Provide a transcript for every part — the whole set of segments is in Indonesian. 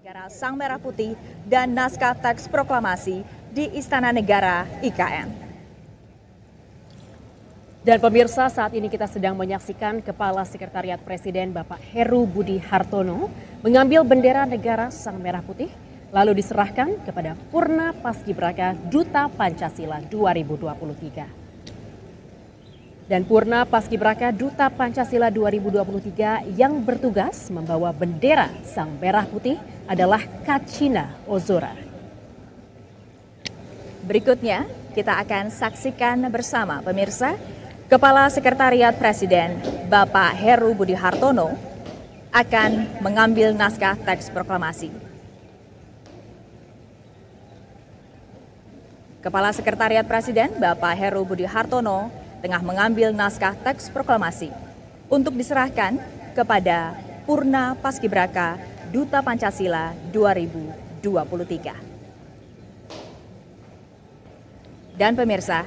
Negara Sang Merah Putih dan naskah teks proklamasi di Istana Negara IKN. Dan pemirsa, saat ini kita sedang menyaksikan Kepala Sekretariat Presiden Bapak Heru Budi Hartono mengambil bendera negara Sang Merah Putih lalu diserahkan kepada Purna Paskibraka Duta Pancasila 2023. Dan Purna Paskibraka Duta Pancasila 2023 yang bertugas membawa bendera Sang Merah Putih adalah Kacina Ozora. Berikutnya kita akan saksikan bersama pemirsa Kepala Sekretariat Presiden Bapak Heru Budi Hartono akan mengambil naskah teks proklamasi. Kepala Sekretariat Presiden Bapak Heru Budi Hartono tengah mengambil naskah teks proklamasi untuk diserahkan kepada Purna Paskibraka Duta Pancasila 2023. Dan pemirsa,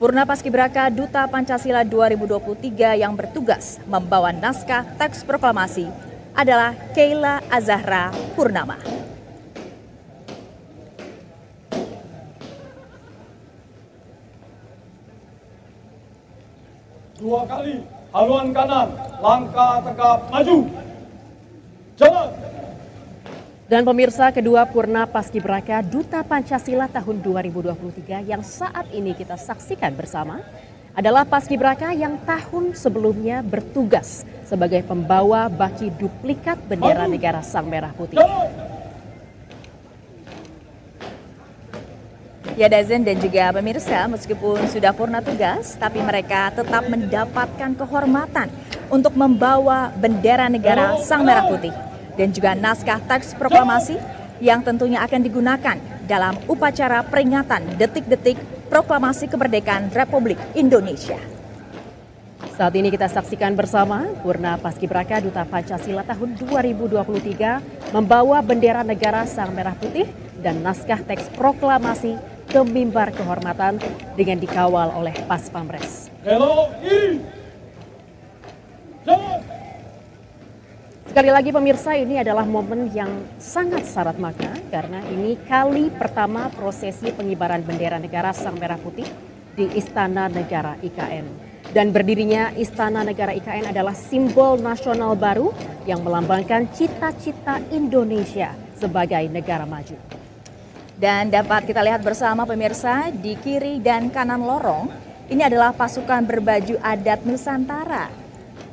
Purna Paskibraka Duta Pancasila 2023 yang bertugas membawa naskah teks proklamasi adalah Keila Azahra Purnama. Dua kali haluan kanan, langkah tegap maju. Jalan. Dan pemirsa, kedua Purna Paskibraka Duta Pancasila tahun 2023 yang saat ini kita saksikan bersama adalah Paskibraka yang tahun sebelumnya bertugas sebagai pembawa baki duplikat bendera negara Sang Merah Putih. Ya Dazen dan juga pemirsa, meskipun sudah purna tugas, tapi mereka tetap mendapatkan kehormatan untuk membawa bendera negara Sang Merah Putih dan juga naskah teks proklamasi yang tentunya akan digunakan dalam upacara peringatan detik-detik proklamasi kemerdekaan Republik Indonesia. Saat ini kita saksikan bersama Purna Paskibraka Duta Pancasila tahun 2023 membawa bendera negara Sang Merah Putih dan naskah teks proklamasi ke mimbar kehormatan dengan dikawal oleh Pas Pampres. Sekali lagi pemirsa, ini adalah momen yang sangat syarat makna karena ini kali pertama prosesi pengibaran bendera negara Sang Merah Putih di Istana Negara IKN. Dan berdirinya Istana Negara IKN adalah simbol nasional baru yang melambangkan cita-cita Indonesia sebagai negara maju. Dan dapat kita lihat bersama pemirsa, di kiri dan kanan lorong, ini adalah pasukan berbaju adat Nusantara.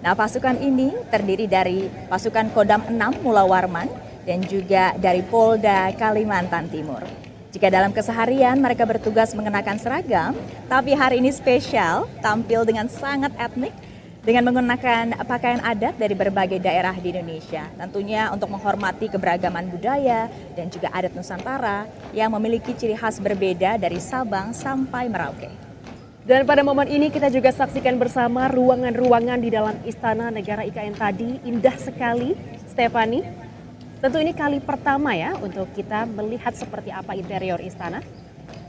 Nah, pasukan ini terdiri dari pasukan Kodam 6 Mula Warman dan juga dari Polda Kalimantan Timur. Jika dalam keseharian mereka bertugas mengenakan seragam, tapi hari ini spesial, tampil dengan sangat etnik dengan menggunakan pakaian adat dari berbagai daerah di Indonesia. Tentunya untuk menghormati keberagaman budaya dan juga adat Nusantara yang memiliki ciri khas berbeda dari Sabang sampai Merauke. Dan pada momen ini kita juga saksikan bersama ruangan-ruangan di dalam Istana Negara IKN tadi. Indah sekali, Stefani. Tentu ini kali pertama ya untuk kita melihat seperti apa interior istana.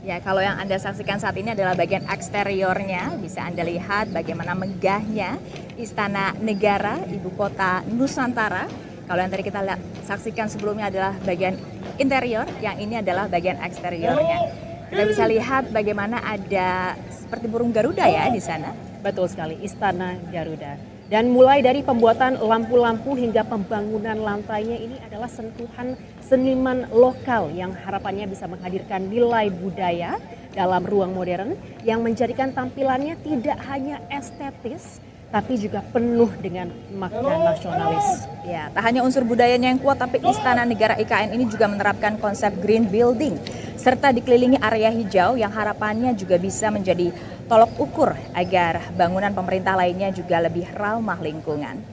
Ya, kalau yang Anda saksikan saat ini adalah bagian eksteriornya. Bisa Anda lihat bagaimana megahnya Istana Negara, Ibu Kota Nusantara. Kalau yang tadi kita saksikan sebelumnya adalah bagian interior, yang ini adalah bagian eksteriornya. Kita bisa lihat bagaimana ada seperti burung Garuda ya di sana. Betul sekali, Istana Garuda. Dan mulai dari pembuatan lampu-lampu hingga pembangunan lantainya, ini adalah sentuhan seniman lokal yang harapannya bisa menghadirkan nilai budaya dalam ruang modern yang menjadikan tampilannya tidak hanya estetis, tapi juga penuh dengan makna nasionalis. Ya, tak hanya unsur budayanya yang kuat, tapi Istana Negara IKN ini juga menerapkan konsep green building, serta dikelilingi area hijau yang harapannya juga bisa menjadi tolok ukur agar bangunan pemerintah lainnya juga lebih ramah lingkungan.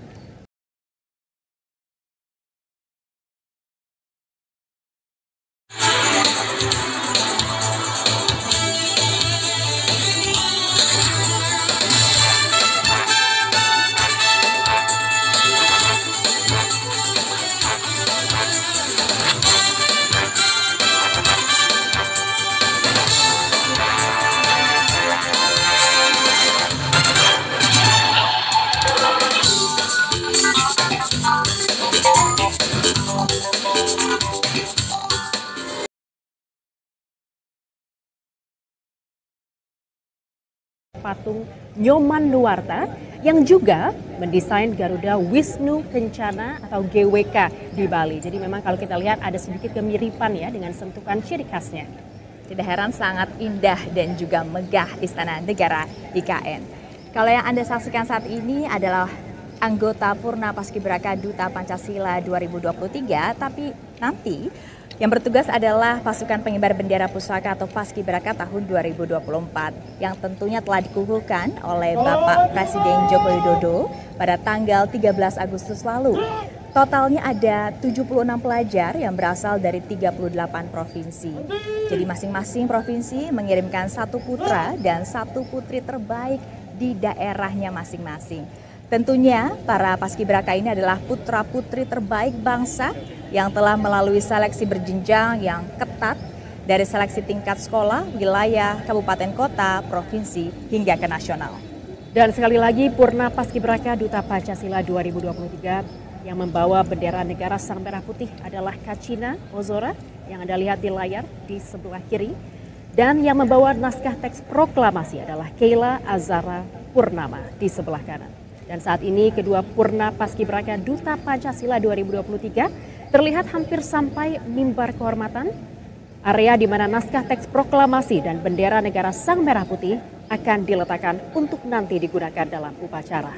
patung Nyoman Nuarta yang juga mendesain Garuda Wisnu Kencana atau GWK di Bali. Jadi memang kalau kita lihat ada sedikit kemiripan ya dengan sentuhan ciri khasnya. Tidak heran sangat indah dan juga megah Istana Negara IKN. Kalau yang Anda saksikan saat ini adalah anggota Purna Paskibraka Duta Pancasila 2023, tapi nanti yang bertugas adalah pasukan pengibar bendera pusaka atau Paskibraka tahun 2024 yang tentunya telah dikukuhkan oleh Bapak Presiden Joko Widodo pada tanggal 13 Agustus lalu. Totalnya ada 76 pelajar yang berasal dari 38 provinsi. Jadi masing-masing provinsi mengirimkan satu putra dan satu putri terbaik di daerahnya masing-masing. Tentunya para paskibraka ini adalah putra-putri terbaik bangsa yang telah melalui seleksi berjenjang yang ketat dari seleksi tingkat sekolah, wilayah, kabupaten kota, provinsi, hingga ke nasional. Dan sekali lagi Purna Paskibraka Duta Pancasila 2023 yang membawa bendera negara Sang Merah Putih adalah Kacina Ozora yang Anda lihat di layar di sebelah kiri. Dan yang membawa naskah teks proklamasi adalah Keila Azara Purnama di sebelah kanan. Dan saat ini kedua Purna Paskibraka Duta Pancasila 2023 terlihat hampir sampai mimbar kehormatan, area di mana naskah teks proklamasi dan bendera negara Sang Merah Putih akan diletakkan untuk nanti digunakan dalam upacara.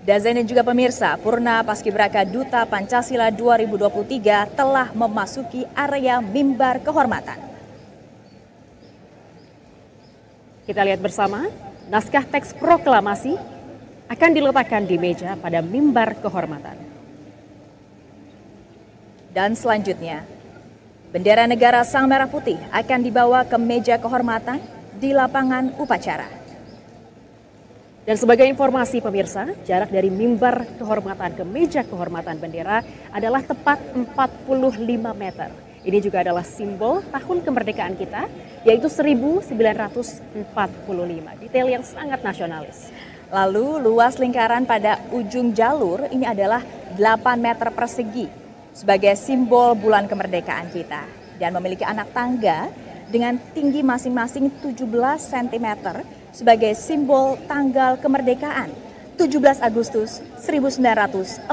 Dazen dan juga pemirsa, Purna Paskibraka Duta Pancasila 2023 telah memasuki area mimbar kehormatan. Kita lihat bersama, naskah teks proklamasi akan diletakkan di meja pada mimbar kehormatan. Dan selanjutnya, bendera negara Sang Merah Putih akan dibawa ke meja kehormatan di lapangan upacara. Dan sebagai informasi pemirsa, jarak dari mimbar kehormatan ke meja kehormatan bendera adalah tepat 45 meter. Ini juga adalah simbol tahun kemerdekaan kita, yaitu 1945. Detail yang sangat nasionalis. Lalu luas lingkaran pada ujung jalur ini adalah 8 meter persegi sebagai simbol bulan kemerdekaan kita. Dan memiliki anak tangga dengan tinggi masing-masing 17 cm sebagai simbol tanggal kemerdekaan 17 Agustus 1945.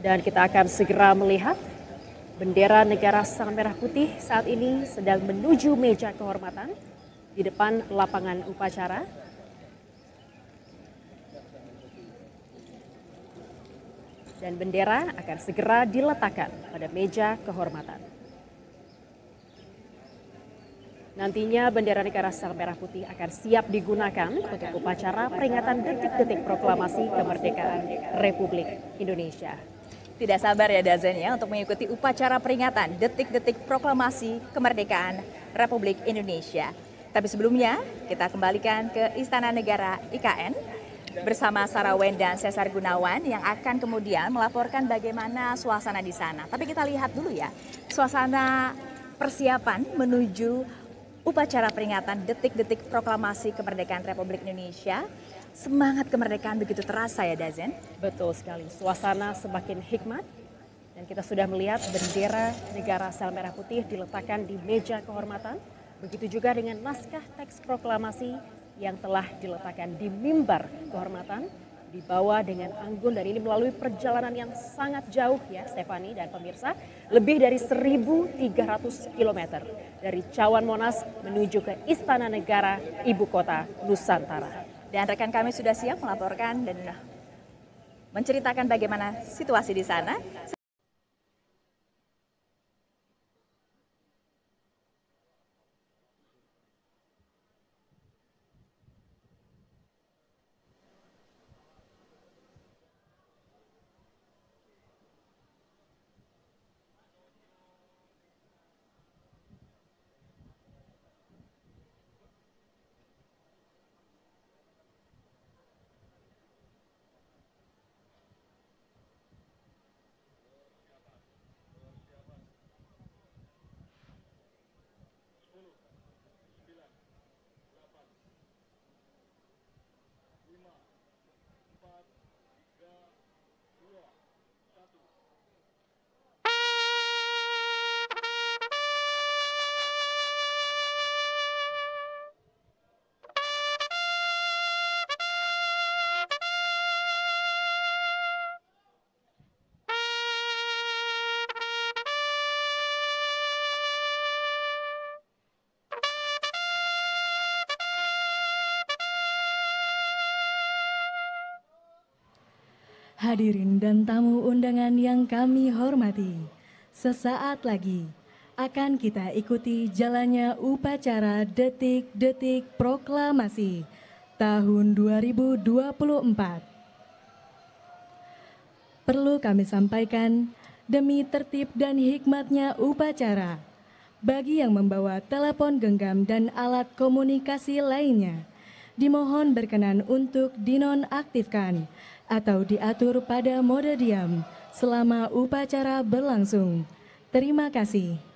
Dan kita akan segera melihat bendera negara Sang Merah Putih saat ini sedang menuju meja kehormatan di depan lapangan upacara. Dan bendera akan segera diletakkan pada meja kehormatan. Nantinya bendera negara Sang Merah Putih akan siap digunakan untuk upacara peringatan detik-detik proklamasi kemerdekaan Republik Indonesia. Tidak sabar ya Dazen ya untuk mengikuti upacara peringatan detik-detik proklamasi kemerdekaan Republik Indonesia. Tapi sebelumnya kita kembalikan ke Istana Negara IKN bersama Sarawen dan Cesar Gunawan yang akan kemudian melaporkan bagaimana suasana di sana. Tapi kita lihat dulu ya suasana persiapan menuju upacara peringatan detik-detik proklamasi kemerdekaan Republik Indonesia. Semangat kemerdekaan begitu terasa ya Dazen? Betul sekali, suasana semakin hikmat dan kita sudah melihat bendera negara Sang Merah Putih diletakkan di meja kehormatan. Begitu juga dengan naskah teks proklamasi yang telah diletakkan di mimbar kehormatan, dibawa dengan anggun dan ini melalui perjalanan yang sangat jauh ya Stefani dan pemirsa, lebih dari 1.300 km dari Cawan Monas menuju ke Istana Negara Ibu Kota Nusantara. Dan rekan kami sudah siap melaporkan dan menceritakan bagaimana situasi di sana. Hadirin dan tamu undangan yang kami hormati, sesaat lagi akan kita ikuti jalannya upacara Detik-Detik Proklamasi tahun 2024. Perlu kami sampaikan, demi tertib dan hikmatnya upacara, bagi yang membawa telepon genggam dan alat komunikasi lainnya, dimohon berkenan untuk dinonaktifkan atau diatur pada mode diam selama upacara berlangsung. Terima kasih.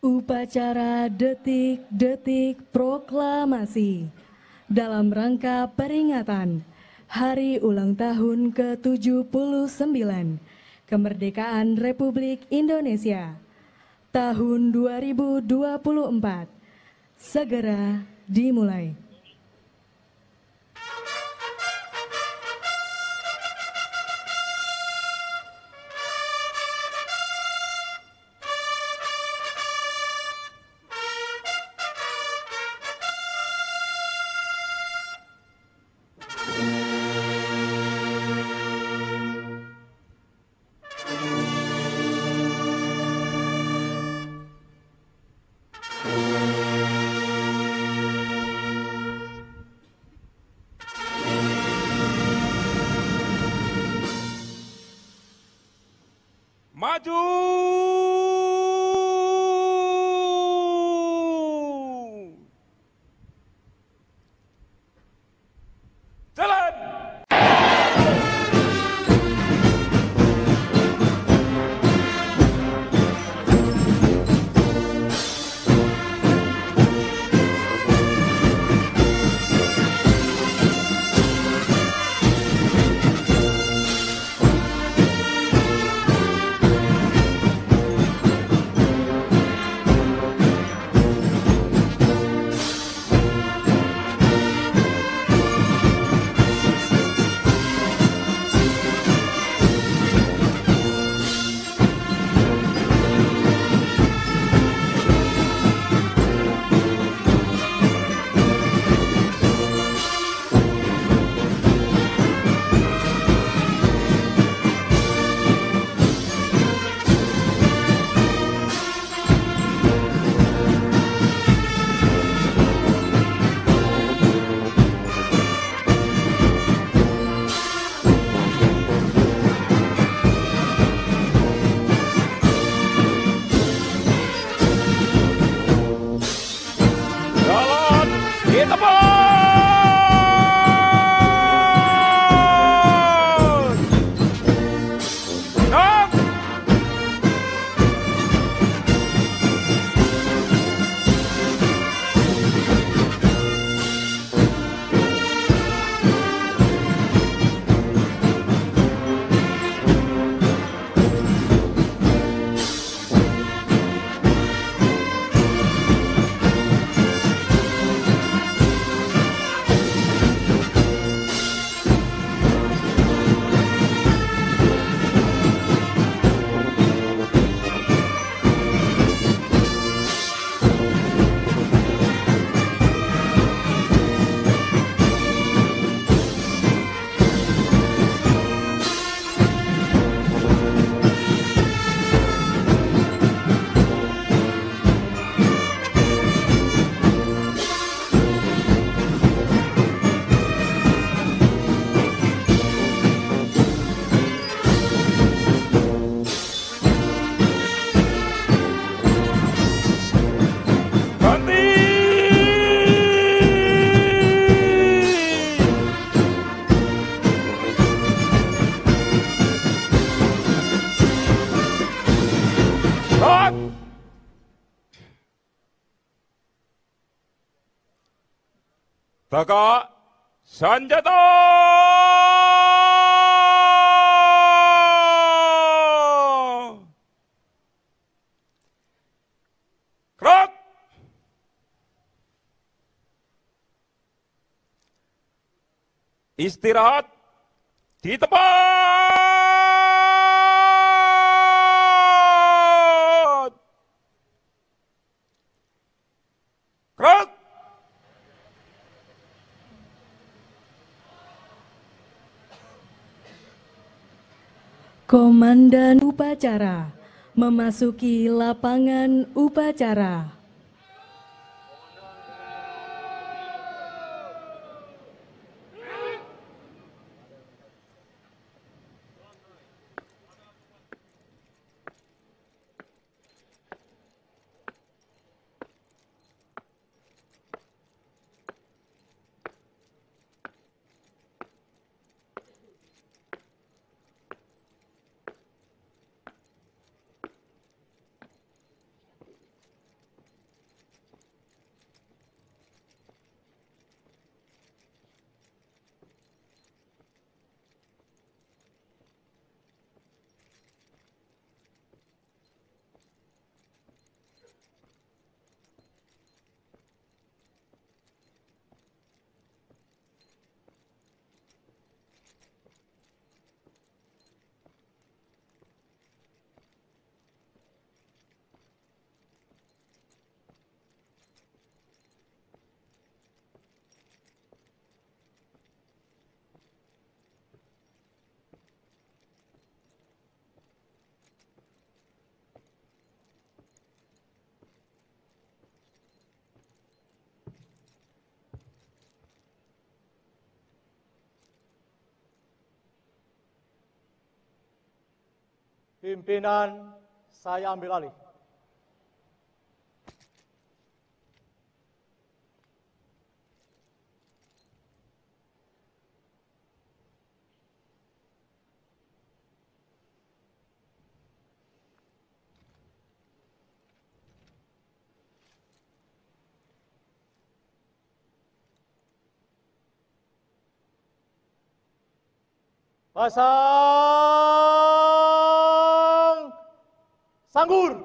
Upacara Detik-Detik Proklamasi dalam rangka peringatan Hari Ulang Tahun ke-79 Kemerdekaan Republik Indonesia tahun 2024 segera dimulai. Maju! Jalan! Kakak Sanjata. Gerak. Istirahat di tempat. Gerak. Komandan upacara memasuki lapangan upacara. Pimpinan, saya ambil alih. Pasang sanggur.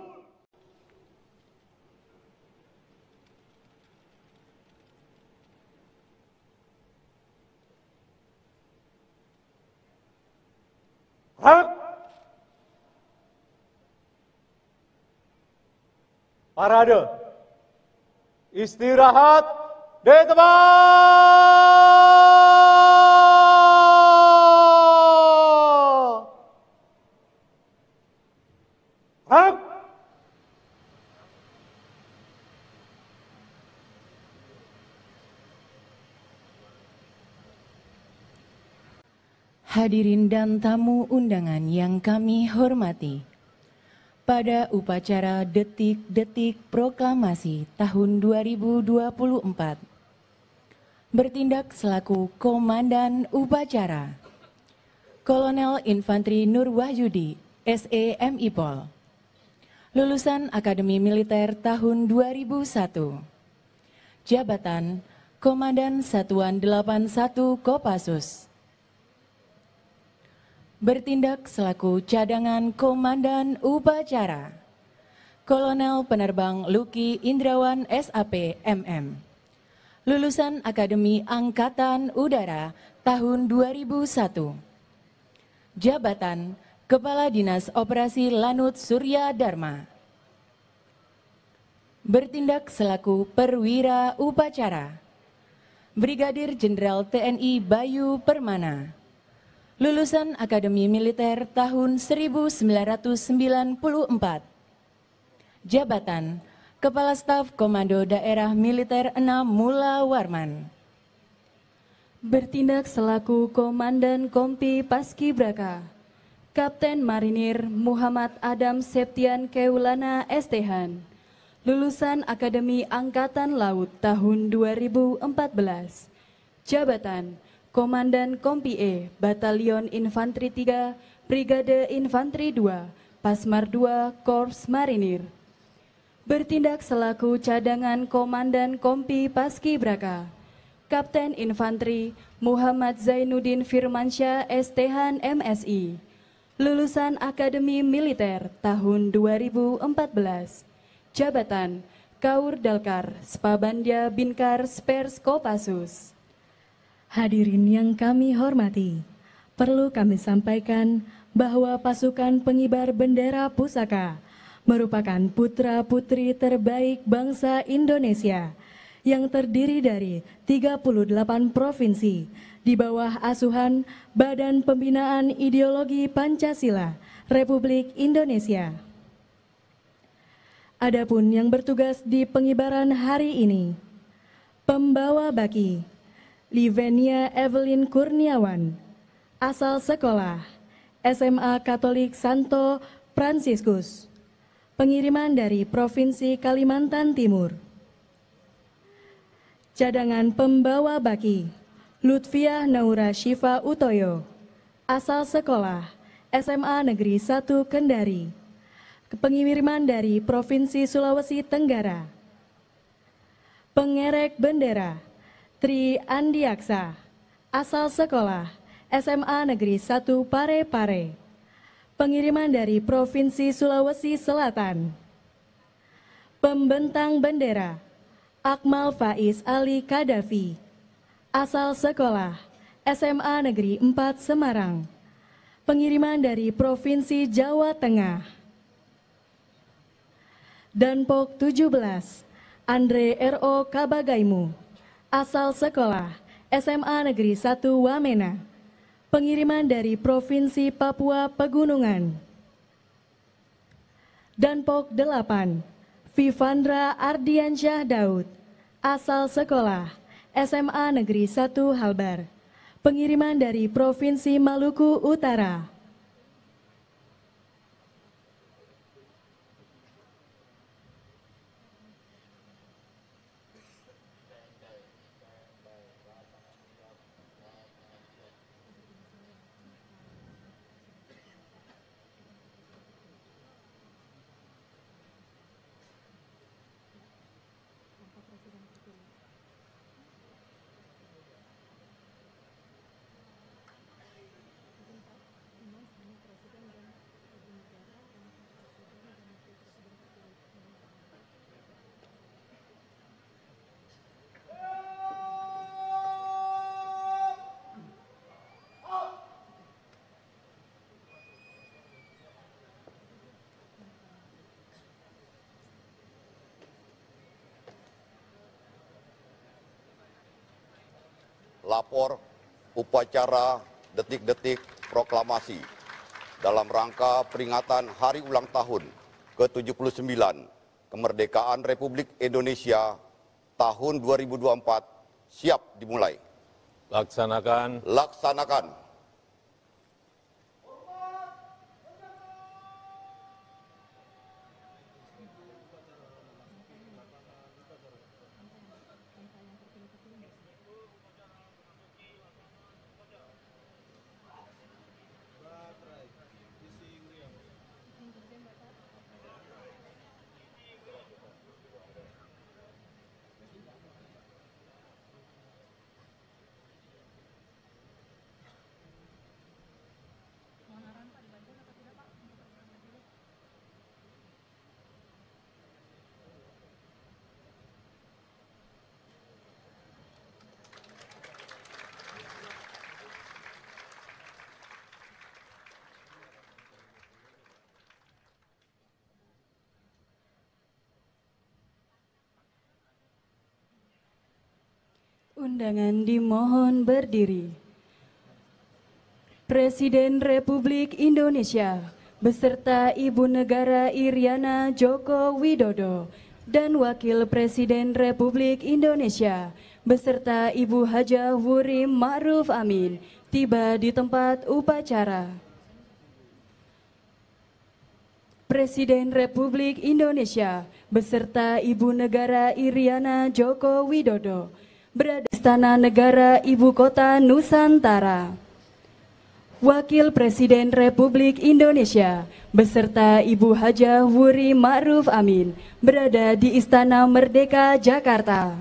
Gerak. Parade. Istirahat di tempat. Gerak. Hadirin dan tamu undangan yang kami hormati, pada upacara Detik-Detik Proklamasi tahun 2024, bertindak selaku Komandan Upacara, Kolonel Infanteri Nur Wahyudi, SEMI Pol, lulusan Akademi Militer tahun 2001, jabatan Komandan Satuan 81 Kopassus, bertindak selaku cadangan Komandan Upacara, Kolonel Penerbang Luki Indrawan SAP MM, lulusan Akademi Angkatan Udara tahun 2001, jabatan Kepala Dinas Operasi Lanut Surya Dharma, bertindak selaku Perwira Upacara, Brigadir Jenderal TNI Bayu Permana, lulusan Akademi Militer tahun 1994, jabatan Kepala Staf Komando Daerah Militer 6 Mula Warman, Bertindak selaku Komandan Kompi Paskibraka, Kapten Marinir Muhammad Adam Septian Keulana SThan, lulusan Akademi Angkatan Laut tahun 2014, jabatan Komandan Kompi E, Batalion Infanteri 3, Brigade Infanteri 2, Pasmar 2, Korps Marinir. Bertindak selaku cadangan Komandan Kompi Paskibraka, Kapten Infanteri Muhammad Zainuddin Firmansyah STH MSI, lulusan Akademi Militer tahun 2014, jabatan Kaur Dalkar Spabandia Binkar Spers Kopassus. Hadirin yang kami hormati, perlu kami sampaikan bahwa pasukan pengibar bendera pusaka merupakan putra-putri terbaik bangsa Indonesia yang terdiri dari 38 provinsi di bawah asuhan Badan Pembinaan Ideologi Pancasila Republik Indonesia. Adapun yang bertugas di pengibaran hari ini, pembawa baki Livenia Evelyn Kurniawan, asal sekolah SMA Katolik Santo Fransiskus, pengiriman dari Provinsi Kalimantan Timur. Cadangan pembawa baki Lutfiah Naura Syifa Utoyo, asal sekolah SMA Negeri 1 Kendari, pengiriman dari Provinsi Sulawesi Tenggara. Pengerek bendera Tri Andiaksa, asal sekolah SMA Negeri 1 Parepare, pengiriman dari Provinsi Sulawesi Selatan. Pembentang bendera Akmal Faiz Ali Kadafi, asal sekolah SMA Negeri 4 Semarang, pengiriman dari Provinsi Jawa Tengah. Danpok 17 Andre R.O. Kabagaimu, asal sekolah SMA Negeri 1 Wamena, pengiriman dari Provinsi Papua Pegunungan. Danpok 8 Vivandra Ardiansyah Daud, asal sekolah SMA Negeri 1 Halbar, pengiriman dari Provinsi Maluku Utara. Lapor upacara detik-detik proklamasi dalam rangka peringatan Hari Ulang Tahun ke-79 Kemerdekaan Republik Indonesia tahun 2024 siap dimulai. Laksanakan. Laksanakan. Undangan dimohon berdiri. Presiden Republik Indonesia beserta Ibu Negara Iriana Joko Widodo dan Wakil Presiden Republik Indonesia beserta Ibu Hajah Wuri Ma'ruf Amin tiba di tempat upacara. Presiden Republik Indonesia beserta Ibu Negara Iriana Joko Widodo berada di Istana Negara Ibu Kota Nusantara. Wakil Presiden Republik Indonesia beserta Ibu Hajah Wuri Ma'ruf Amin berada di Istana Merdeka Jakarta.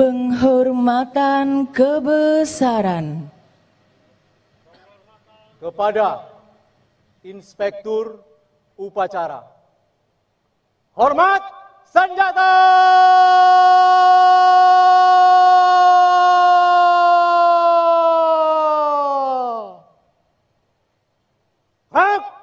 Penghormatan kebesaran kepada Inspektur Upacara. Hormat senjata! Hak!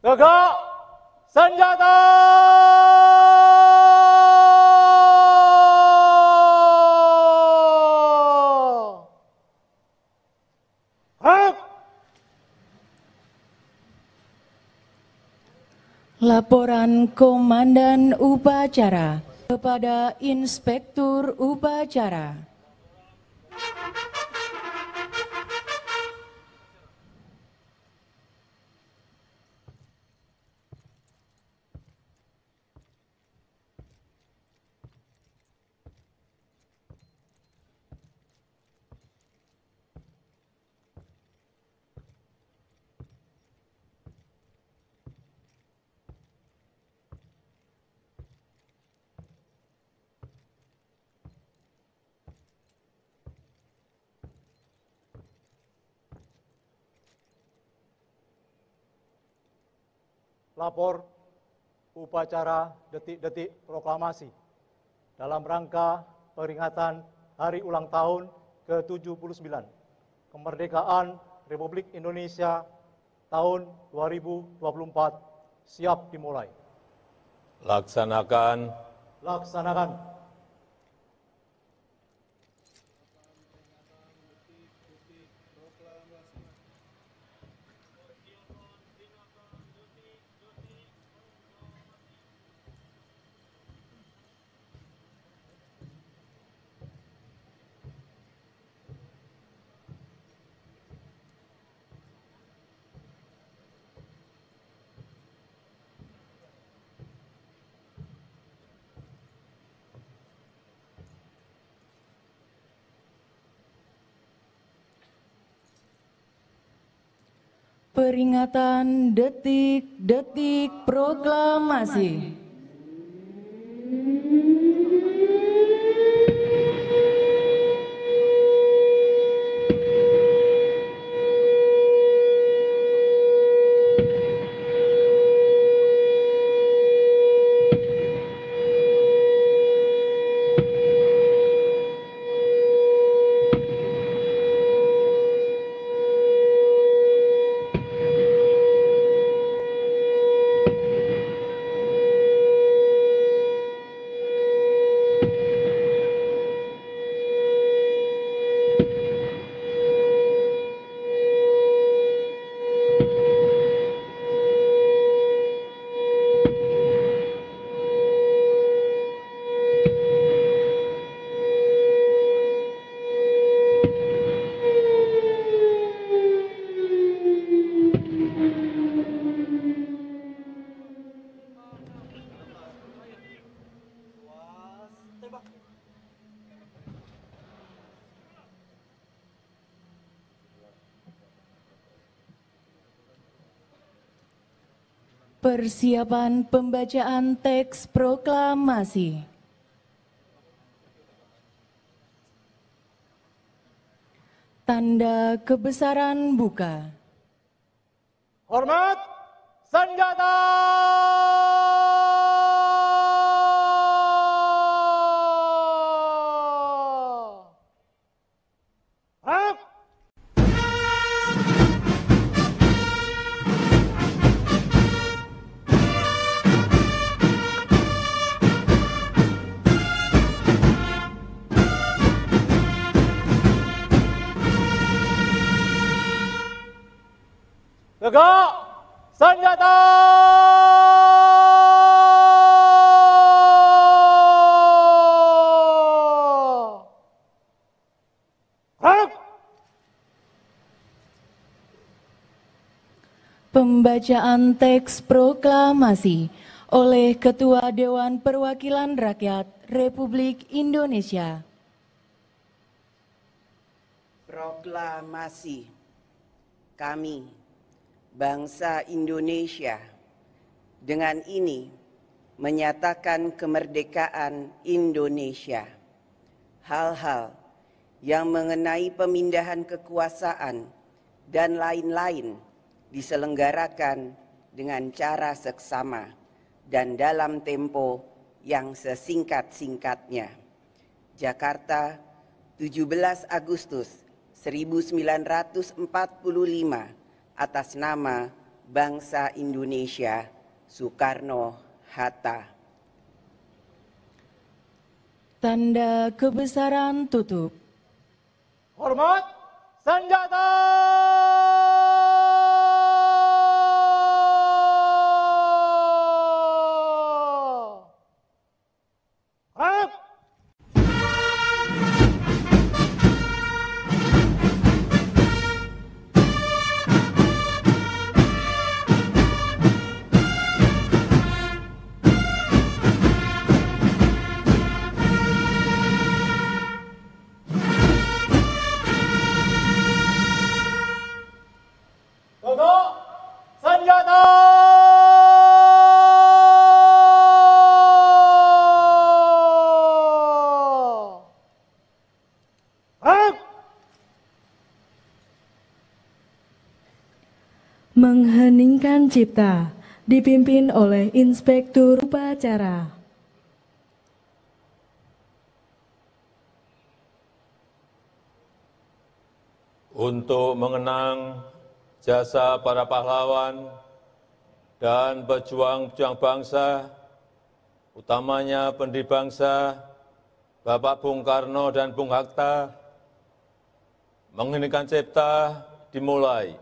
Tegak senjata! Hak! Laporan Komandan Upacara kepada Inspektur Upacara. Lapor upacara detik-detik proklamasi dalam rangka peringatan Hari Ulang Tahun ke-79 Kemerdekaan Republik Indonesia tahun 2024 siap dimulai. Laksanakan. Laksanakan. Peringatan detik-detik proklamasi. Persiapan pembacaan teks proklamasi. Tanda kebesaran buka. Hormat senjata! Hak! Tegak senjata! Pembacaan teks proklamasi oleh Ketua Dewan Perwakilan Rakyat Republik Indonesia. Proklamasi. Kami, bangsa Indonesia, dengan ini menyatakan kemerdekaan Indonesia. Hal-hal yang mengenai pemindahan kekuasaan dan lain-lain diselenggarakan dengan cara seksama dan dalam tempo yang sesingkat-singkatnya. Jakarta, 17 Agustus 1945, atas nama bangsa Indonesia, Soekarno-Hatta. Tanda kebesaran tutup. Hormat senjata. Mengheningkan cipta dipimpin oleh Inspektur Upacara. Untuk mengenang jasa para pahlawan dan pejuang-pejuang bangsa, utamanya pendiri bangsa, Bapak Bung Karno dan Bung Hatta, mengheningkan cipta dimulai.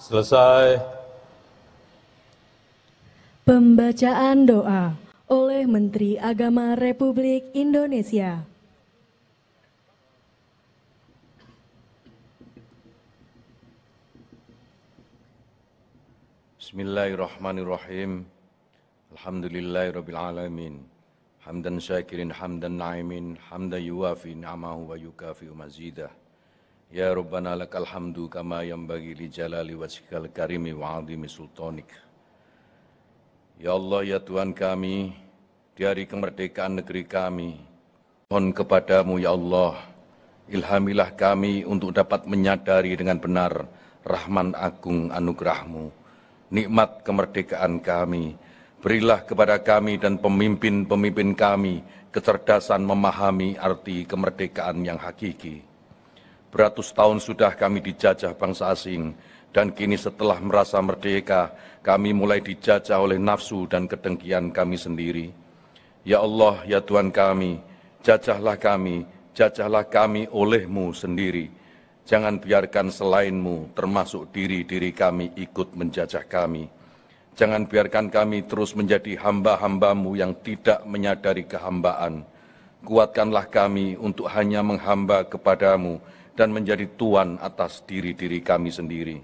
Selesai. Pembacaan doa oleh Menteri Agama Republik Indonesia. Bismillahirrahmanirrahim. Alhamdulillahirabbil alamin. Hamdan syakirin hamdan na'imin, hamdan yuwafi ni'amahu wa yukafi'u mazidah. Ya Rabbana lakal hamdu kama yanbaghi li jalali wajhikal karimi wa 'azimi sultanik. Ya Allah, ya Tuhan kami, di hari kemerdekaan negeri kami, mohon kepadamu ya Allah, ilhamilah kami untuk dapat menyadari dengan benar Rahman agung anugerah-Mu, nikmat kemerdekaan kami, berilah kepada kami dan pemimpin-pemimpin kami kecerdasan memahami arti kemerdekaan yang hakiki. Beratus tahun sudah kami dijajah bangsa asing, dan kini setelah merasa merdeka, kami mulai dijajah oleh nafsu dan kedengkian kami sendiri. Ya Allah, ya Tuhan kami, jajahlah kami oleh-Mu sendiri. Jangan biarkan selain-Mu, termasuk diri-diri kami, ikut menjajah kami. Jangan biarkan kami terus menjadi hamba-hamba-Mu yang tidak menyadari kehambaan. Kuatkanlah kami untuk hanya menghamba kepada-Mu dan menjadi Tuan atas diri-diri kami sendiri.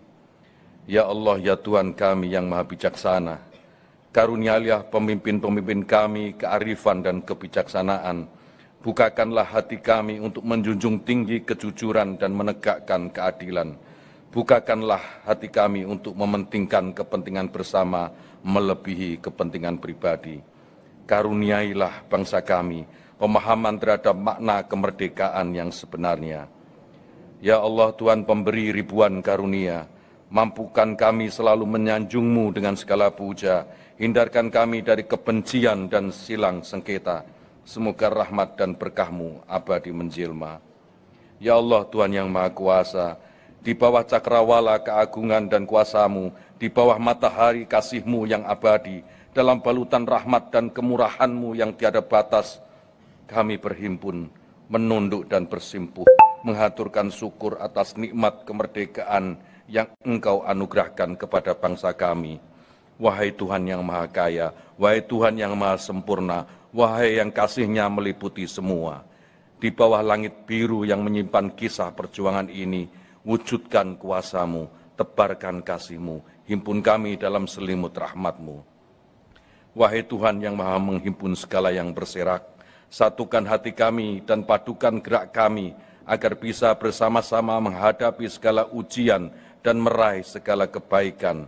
Ya Allah, ya Tuhan kami yang maha bijaksana, karunialah pemimpin-pemimpin kami kearifan dan kebijaksanaan. Bukakanlah hati kami untuk menjunjung tinggi kejujuran dan menegakkan keadilan. Bukakanlah hati kami untuk mementingkan kepentingan bersama melebihi kepentingan pribadi. Karuniailah bangsa kami pemahaman terhadap makna kemerdekaan yang sebenarnya. Ya Allah, Tuhan pemberi ribuan karunia, mampukan kami selalu menyanjung-Mu dengan segala puja, hindarkan kami dari kebencian dan silang sengketa. Semoga rahmat dan berkah-Mu abadi menjelma. Ya Allah, Tuhan yang Maha Kuasa, di bawah cakrawala keagungan dan kuasa-Mu, di bawah matahari kasih-Mu yang abadi, dalam balutan rahmat dan kemurahan-Mu yang tiada batas, kami berhimpun, menunduk dan bersimpuh, menghaturkan syukur atas nikmat kemerdekaan yang Engkau anugerahkan kepada bangsa kami. Wahai Tuhan yang Maha Kaya, wahai Tuhan yang Maha Sempurna, wahai yang kasih-Nya meliputi semua. Di bawah langit biru yang menyimpan kisah perjuangan ini, wujudkan kuasa-Mu, tebarkan kasih-Mu, himpun kami dalam selimut rahmat-Mu. Wahai Tuhan yang Maha menghimpun segala yang berserak, satukan hati kami dan padukan gerak kami, agar bisa bersama-sama menghadapi segala ujian dan meraih segala kebaikan.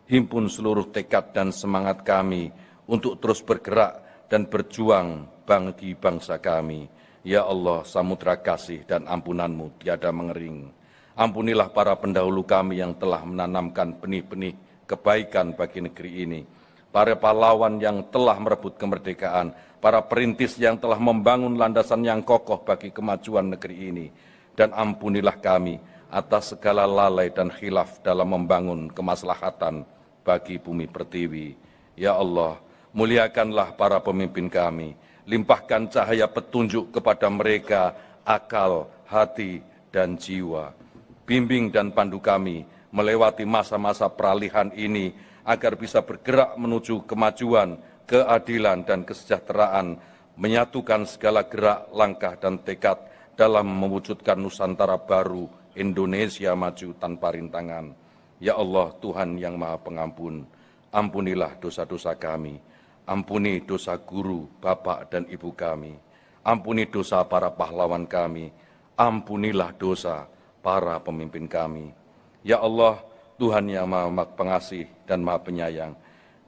Himpun seluruh tekad dan semangat kami untuk terus bergerak dan berjuang bagi bangsa kami. Ya Allah, samudra kasih dan ampunan-Mu tiada mengering. Ampunilah para pendahulu kami yang telah menanamkan benih-benih kebaikan bagi negeri ini. Para pahlawan yang telah merebut kemerdekaan, para perintis yang telah membangun landasan yang kokoh bagi kemajuan negeri ini. Dan ampunilah kami atas segala lalai dan khilaf dalam membangun kemaslahatan bagi bumi pertiwi. Ya Allah, muliakanlah para pemimpin kami, limpahkan cahaya petunjuk kepada mereka, akal, hati, dan jiwa. Bimbing dan pandu kami melewati masa-masa peralihan ini, agar bisa bergerak menuju kemajuan, keadilan, dan kesejahteraan, menyatukan segala gerak, langkah, dan tekad dalam mewujudkan Nusantara baru, Indonesia maju tanpa rintangan. Ya Allah, Tuhan yang Maha Pengampun, ampunilah dosa-dosa kami, ampuni dosa guru, bapak, dan ibu kami, ampuni dosa para pahlawan kami, ampunilah dosa para pemimpin kami. Ya Allah, Tuhan yang Maha Pengasih dan Maha Penyayang,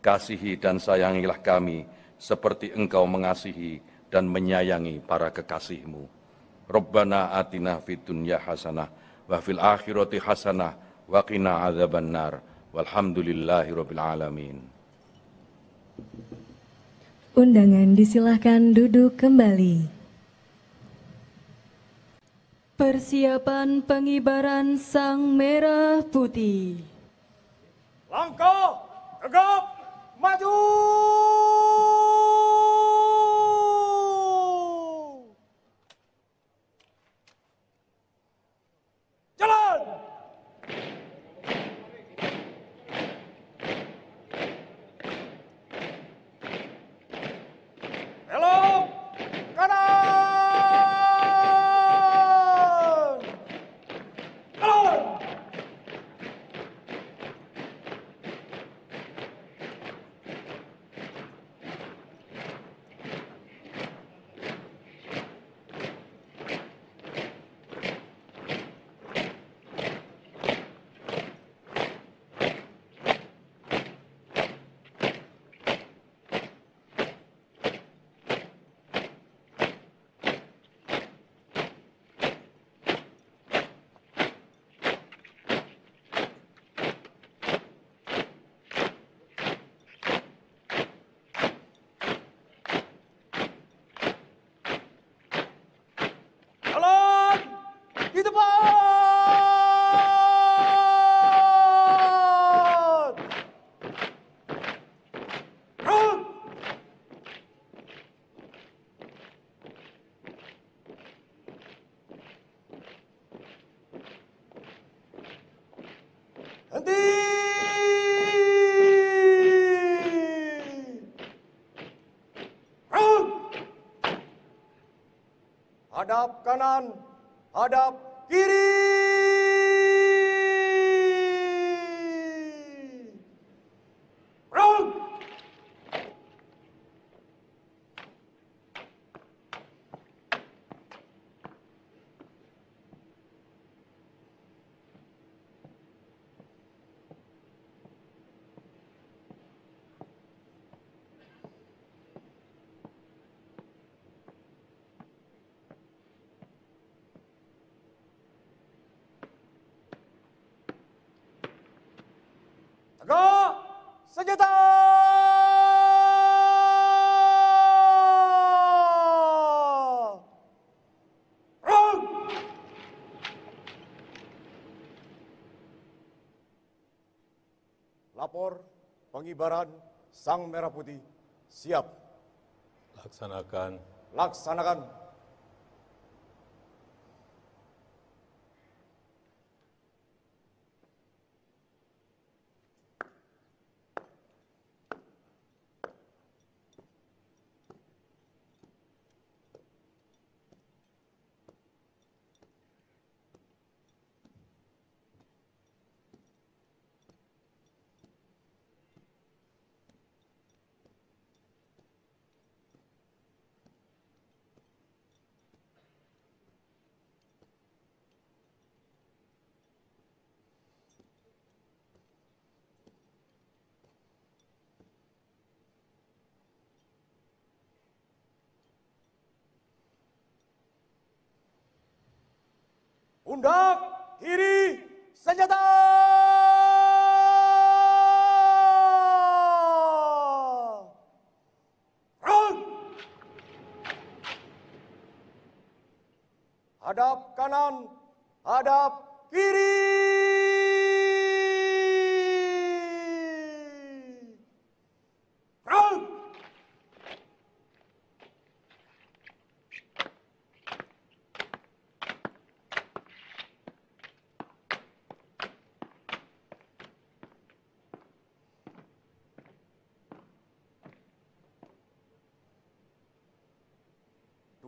kasihi dan sayangilah kami seperti Engkau mengasihi dan menyayangi para kekasih-Mu. Rabbana atina fid dunya hasanah wa fil akhirati hasanah wa qina adzabannar. Walhamdulillahirabbil alamin. Undangan disilahkan duduk kembali. Persiapan pengibaran Sang Merah Putih. Langkah tegap maju. Jalan. Belok kanan. Jalan. hadap kanan, hadap kiri. Run! Tegak senjata! Run! Lapor pengibaran Sang Merah Putih siap. Laksanakan. Laksanakan. Pundak kiri senjata! Run! Hadap kanan, hadap kiri. Run!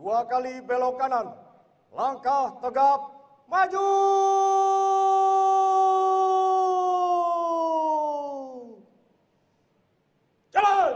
Dua kali belok kanan, langkah tegap, maju! Jalan!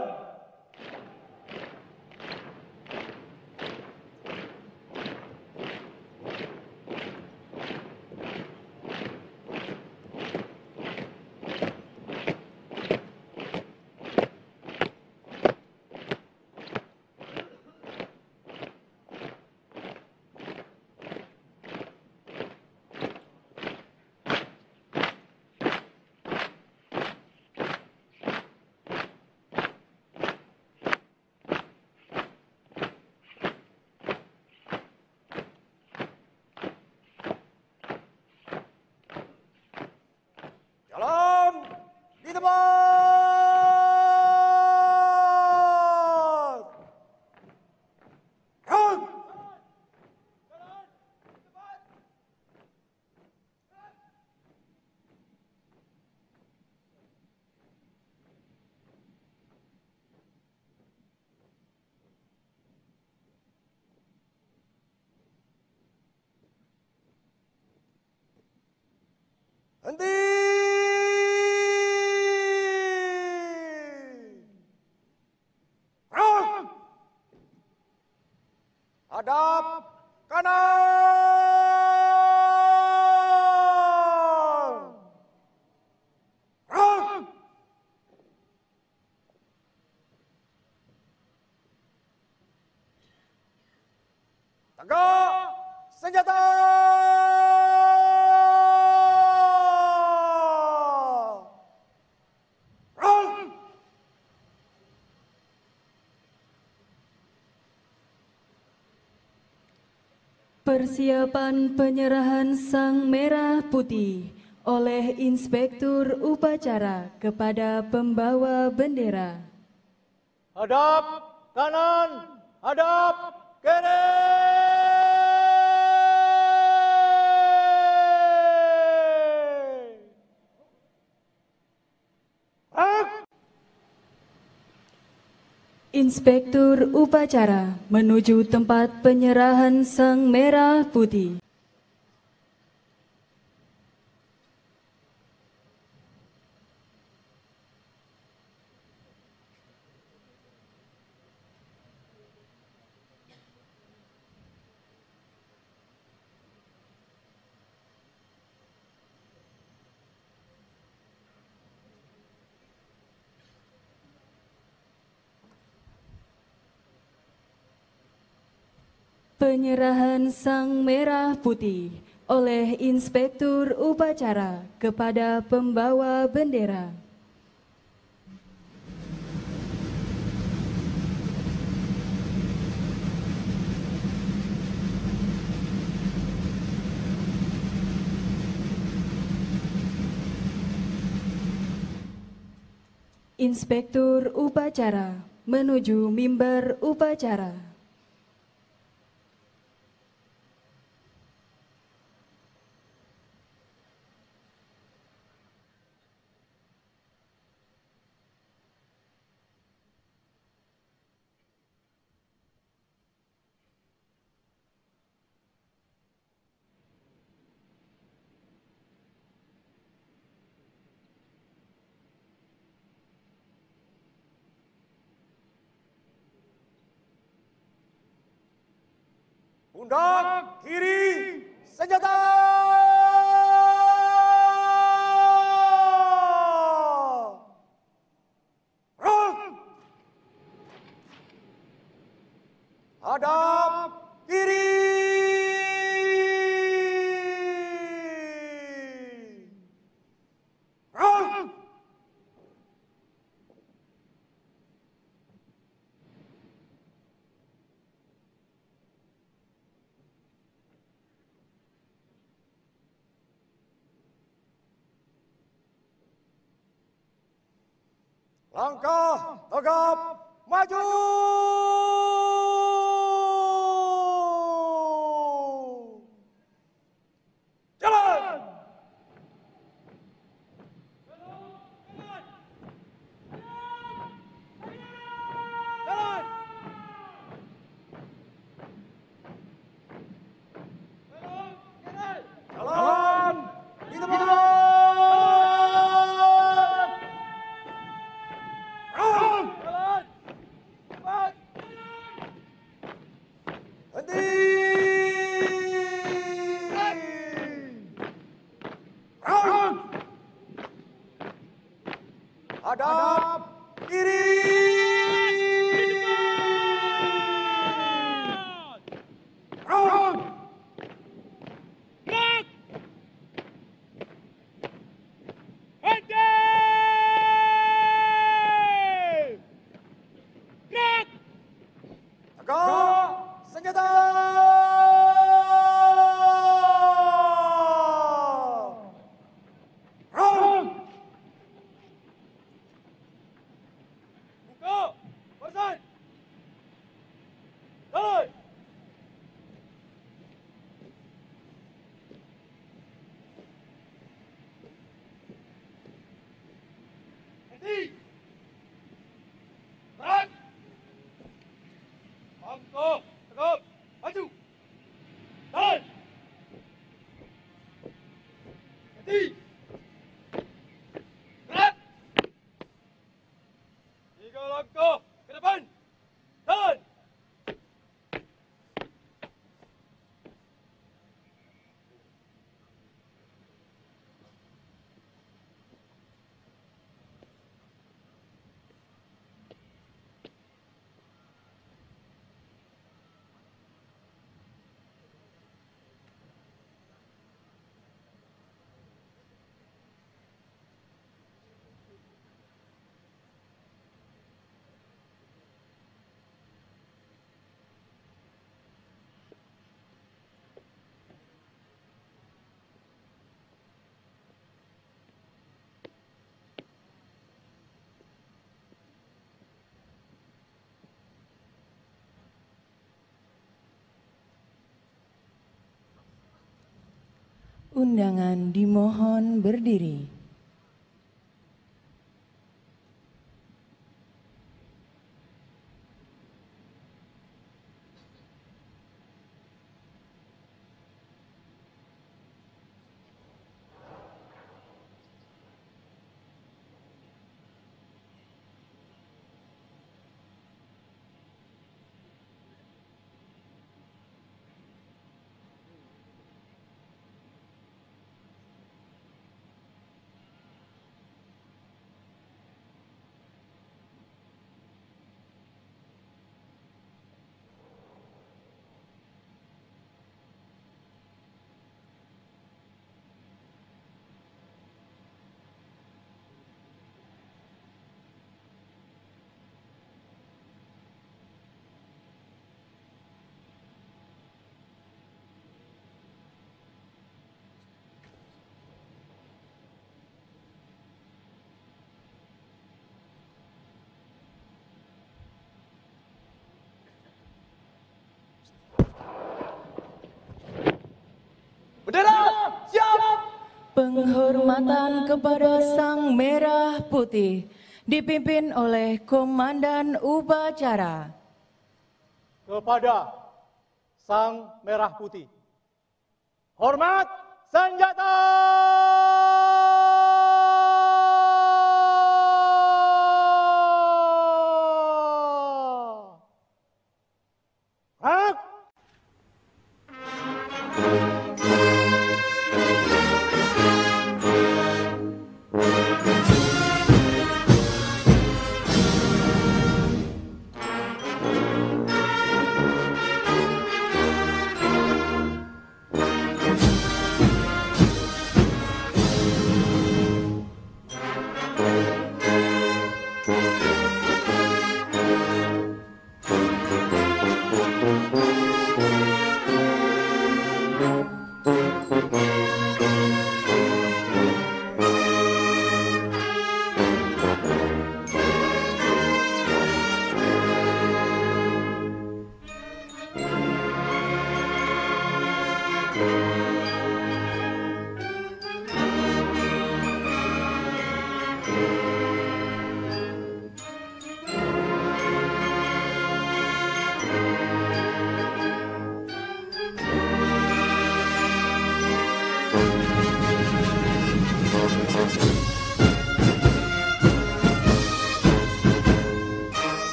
Jalan di tempat. Run! Henti! Run! Hadap kanan! Run! Tegak senjata! Run! Persiapan penyerahan Sang Merah Putih oleh Inspektur Upacara kepada pembawa bendera. Hadap kanan, hadap kiri. Inspektur upacara menuju tempat penyerahan sang merah putih. Penyerahan sang merah putih oleh Inspektur upacara kepada pembawa bendera. Inspektur upacara menuju mimbar upacara. Pundak kiri, senjata! Hadap kiri! Langkah tegap maju. Jalan. Jalan. Jalan. Di tempat. Hadap kiri. Tegak senjata. Tegap, maju. Jalan. Henti. Gerak. 3 langkah ke depan. Jalan. Undangan dimohon berdiri. penghormatan kepada Sang Merah Putih dipimpin oleh Komandan Upacara. Kepada Sang Merah Putih. Hormat senjata!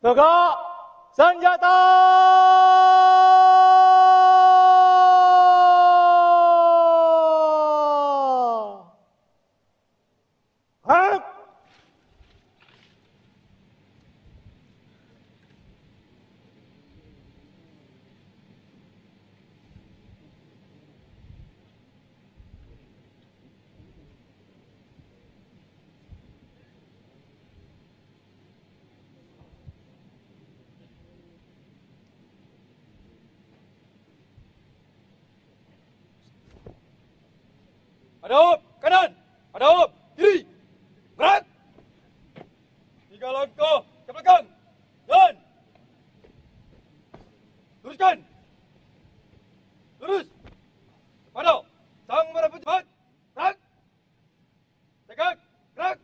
Tegak senjata! Hak! Hadap kanan, hadap kiri, gerak. 3 langkah ke belakang, jalan. Luruskan, lurus. Pada Sang Merah Putih, cepat, gerak. Tegak, gerak.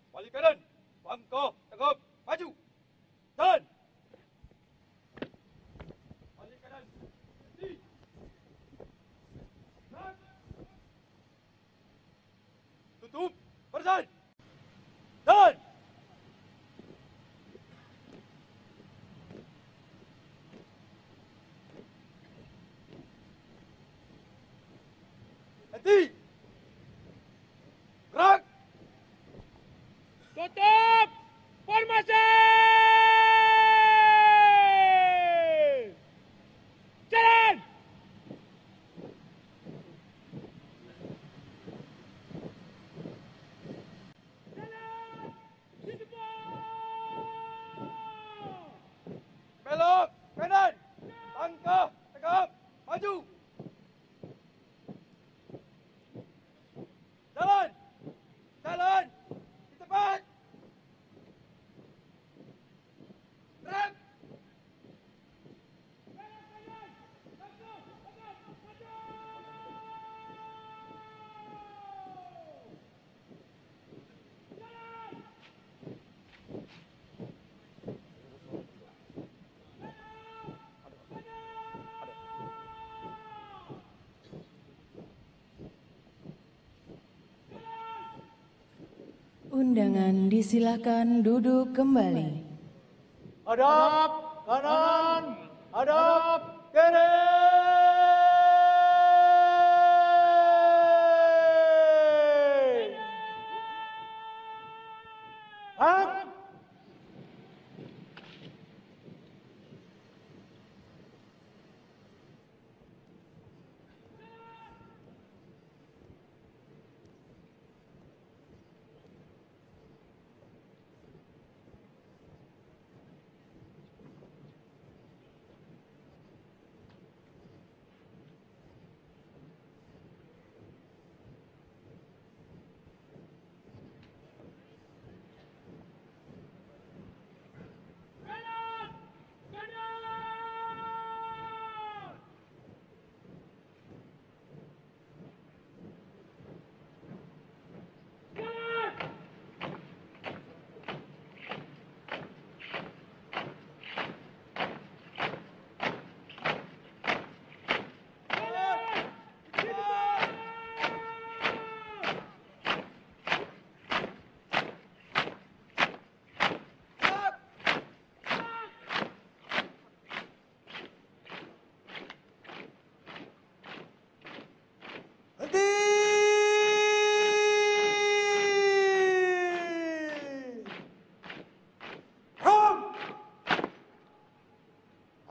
Balik kanan, langkah, tegap, maju, jalan. Balik kanan, kiri. Tutup, barisan. Dan henti. Gerak. Tutup, formasi. Jalan. Belok kanan, langkah tegap, maju. Jalan, jalan, di tempat. Gerak. Undangan disilakan duduk kembali. Hadap kanan, hadap kiri. Hak.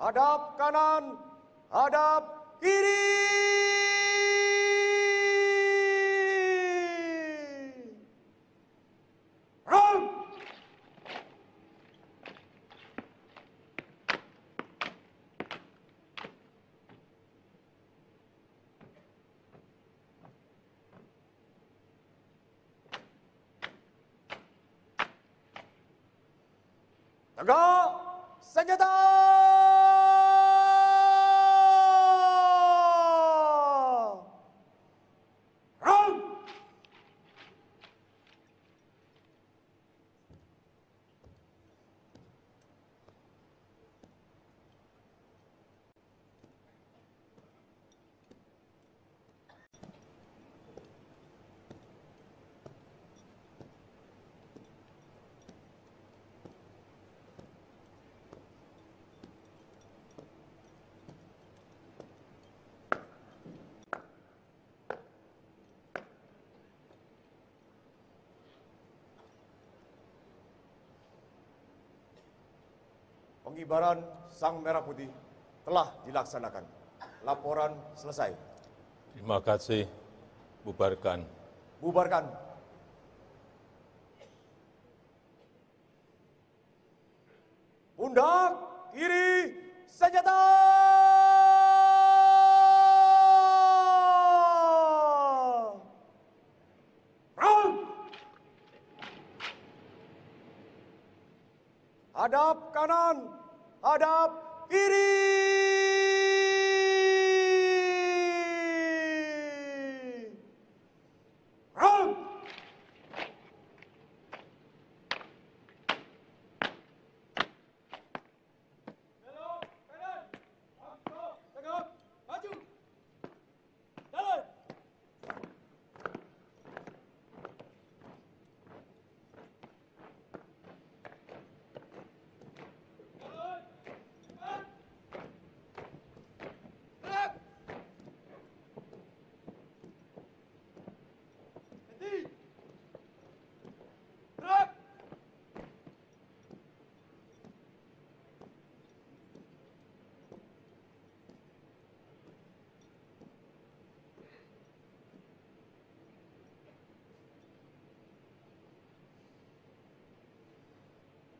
hadap kanan, hadap kiri. Run! Tegak senjata! Run! Pengibaran Sang Merah Putih telah dilaksanakan. Laporan selesai. Terima kasih. Bubarkan. Bubarkan. Pundak kiri senjata! Run! Hadap kanan, hadap kiri. Run! Belok kanan, tegak, maju, jalan.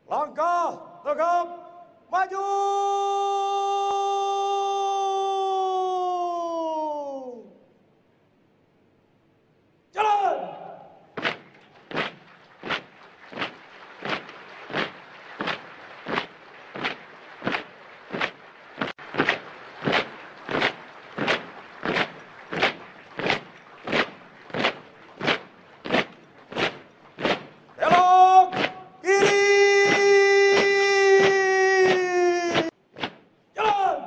Langkah tegap maju. Jalan. Belok kiri. Jalan.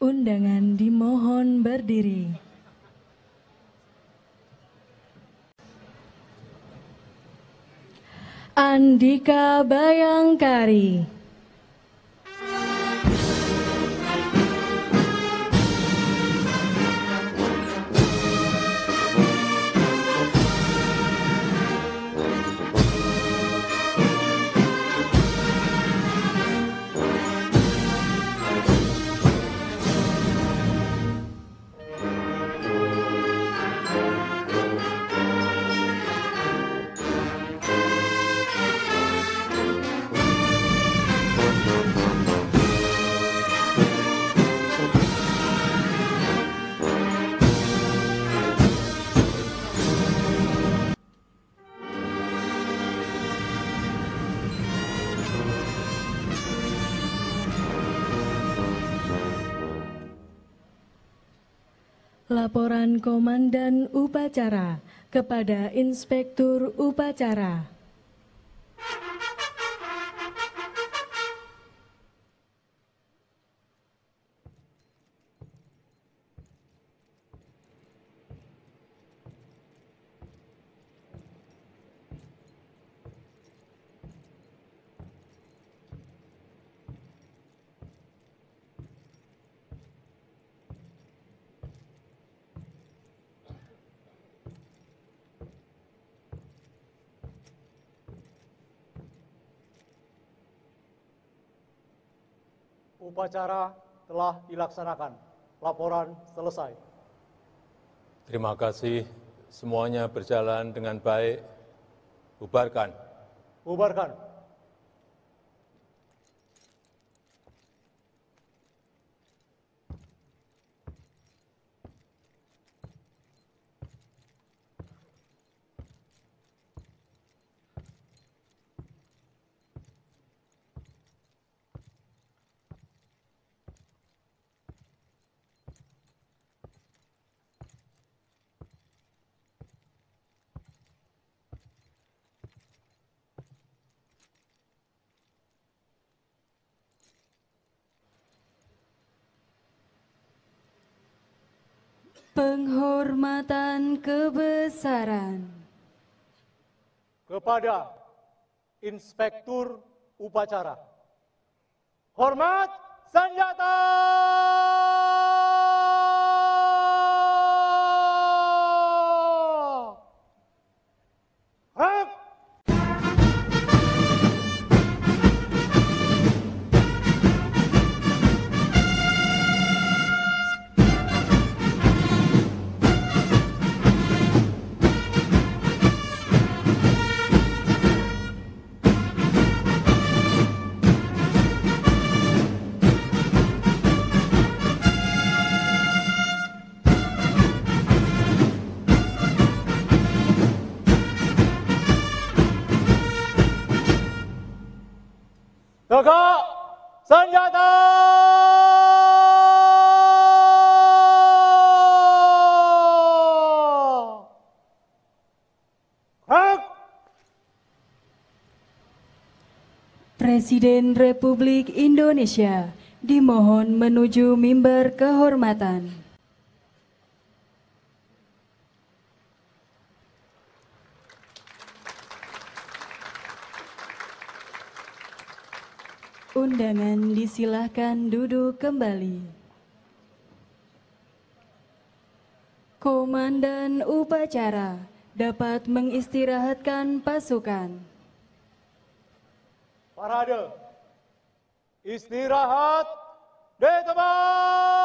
Undangan dimohon berdiri. Andika Bayangkari. laporan Komandan Upacara kepada Inspektur Upacara. Upacara telah dilaksanakan. Laporan selesai. Terima kasih, semuanya berjalan dengan baik. Bubarkan. Bubarkan. Penghormatan kebesaran Kepada Inspektur Upacara. Hormat senjata! Rep! Tegak senjata! Rep! Presiden Republik Indonesia dimohon menuju mimbar kehormatan. Undangan disilahkan duduk kembali. Komandan upacara dapat mengistirahatkan pasukan. Parade. Istirahat di tempat.